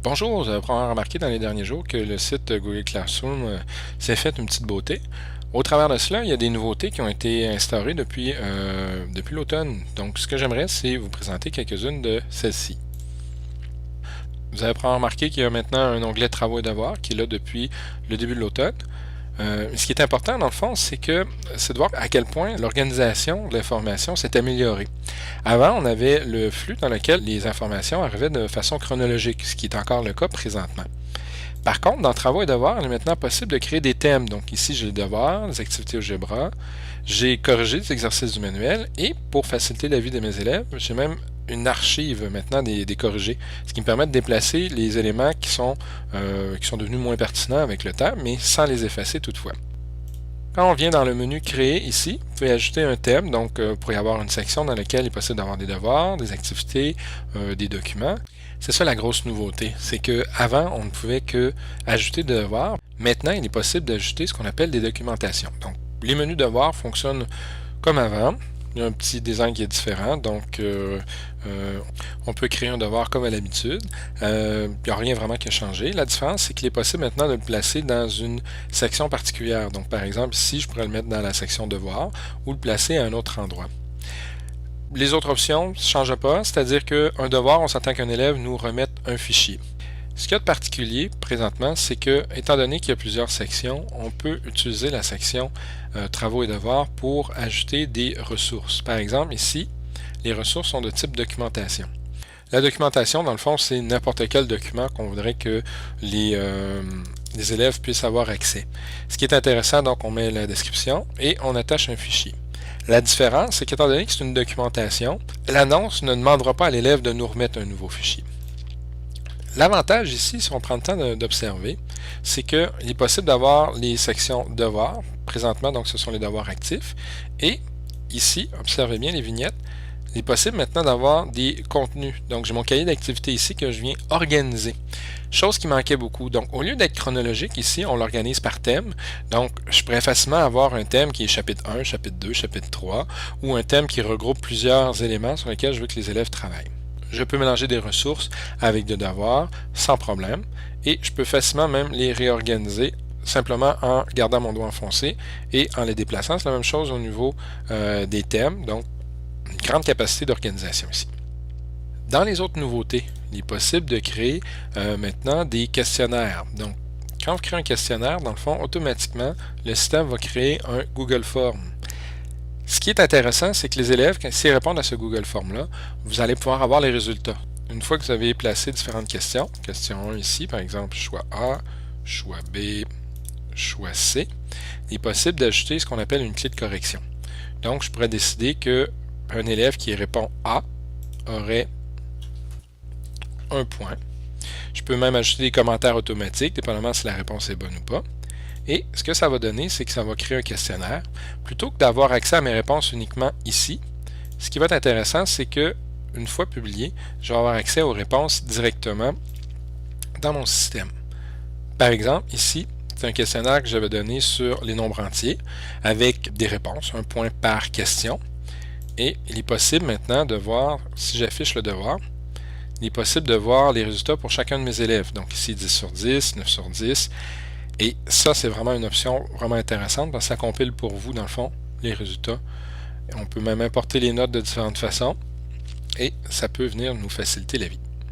Bonjour, vous avez probablement remarqué dans les derniers jours que le site Google Classroom s'est fait une petite beauté. Au travers de cela, il y a des nouveautés qui ont été instaurées depuis l'automne. Donc, ce que j'aimerais, c'est vous présenter quelques-unes de celles-ci. Vous avez probablement remarqué qu'il y a maintenant un onglet Travaux et devoirs qui est là depuis le début de l'automne. Ce qui est important dans le fond, c'est de voir à quel point l'organisation de l'information s'est améliorée. Avant, on avait le flux dans lequel les informations arrivaient de façon chronologique, ce qui est encore le cas présentement. Par contre, dans Travaux et devoirs, il est maintenant possible de créer des thèmes. Donc ici, j'ai les devoirs, les activités algébriques, j'ai corrigé des exercices du manuel et pour faciliter la vie de mes élèves, j'ai même une archive maintenant des corrigés, ce qui me permet de déplacer les éléments qui sont devenus moins pertinents avec le temps, mais sans les effacer toutefois. Quand on vient dans le menu Créer ici, vous pouvez ajouter un thème, donc vous pourrez avoir une section dans laquelle il est possible d'avoir des devoirs, des activités, des documents. C'est ça la grosse nouveauté, c'est qu'avant on ne pouvait que ajouter des devoirs. Maintenant, il est possible d'ajouter ce qu'on appelle des documentations. Donc, les menus devoirs fonctionnent comme avant. Il y a un petit design qui est différent, donc on peut créer un devoir comme à l'habitude. Il n'y a rien vraiment qui a changé. La différence, c'est qu'il est possible maintenant de le placer dans une section particulière. Donc par exemple, ici, je pourrais le mettre dans la section devoir ou le placer à un autre endroit. Les autres options ne changent pas, c'est-à-dire qu'un devoir, on s'attend qu'un élève nous remette un fichier. Ce qu'il y a de particulier présentement, c'est que, étant donné qu'il y a plusieurs sections, on peut utiliser la section Travaux et devoirs pour ajouter des ressources. Par exemple, ici, les ressources sont de type documentation. La documentation, dans le fond, c'est n'importe quel document qu'on voudrait que les élèves puissent avoir accès. Ce qui est intéressant, donc, on met la description et on attache un fichier. La différence, c'est qu'étant donné que c'est une documentation, l'annonce ne demandera pas à l'élève de nous remettre un nouveau fichier. L'avantage ici, si on prend le temps d'observer, c'est qu'il est possible d'avoir les sections devoirs. Présentement, donc, ce sont les devoirs actifs. Et ici, observez bien les vignettes, il est possible maintenant d'avoir des contenus. Donc, j'ai mon cahier d'activités ici que je viens organiser. Chose qui manquait beaucoup. Donc, au lieu d'être chronologique, ici, on l'organise par thème. Donc, je pourrais facilement avoir un thème qui est chapitre 1, chapitre 2, chapitre 3, ou un thème qui regroupe plusieurs éléments sur lesquels je veux que les élèves travaillent. Je peux mélanger des ressources avec des devoirs sans problème et je peux facilement même les réorganiser simplement en gardant mon doigt enfoncé et en les déplaçant. C'est la même chose au niveau des thèmes, donc une grande capacité d'organisation ici. Dans les autres nouveautés, il est possible de créer maintenant des questionnaires. Donc, quand vous créez un questionnaire, dans le fond, automatiquement, le système va créer un Google Form. Ce qui est intéressant, c'est que les élèves, s'ils répondent à ce Google Form-là, vous allez pouvoir avoir les résultats. Une fois que vous avez placé différentes questions, question 1 ici, par exemple, choix A, choix B, choix C, il est possible d'ajouter ce qu'on appelle une clé de correction. Donc, je pourrais décider qu'un élève qui répond A aurait un point. Je peux même ajouter des commentaires automatiques, dépendamment si la réponse est bonne ou pas. Et ce que ça va donner, c'est que ça va créer un questionnaire. Plutôt que d'avoir accès à mes réponses uniquement ici, ce qui va être intéressant, c'est que une fois publié, je vais avoir accès aux réponses directement dans mon système. Par exemple, ici, c'est un questionnaire que j'avais donné sur les nombres entiers avec des réponses, un point par question. Et il est possible maintenant de voir, si j'affiche le devoir, il est possible de voir les résultats pour chacun de mes élèves. Donc ici, 10 sur 10, 9 sur 10. Et ça, c'est vraiment une option vraiment intéressante parce que ça compile pour vous, dans le fond, les résultats. On peut même importer les notes de différentes façons et ça peut venir nous faciliter la vie.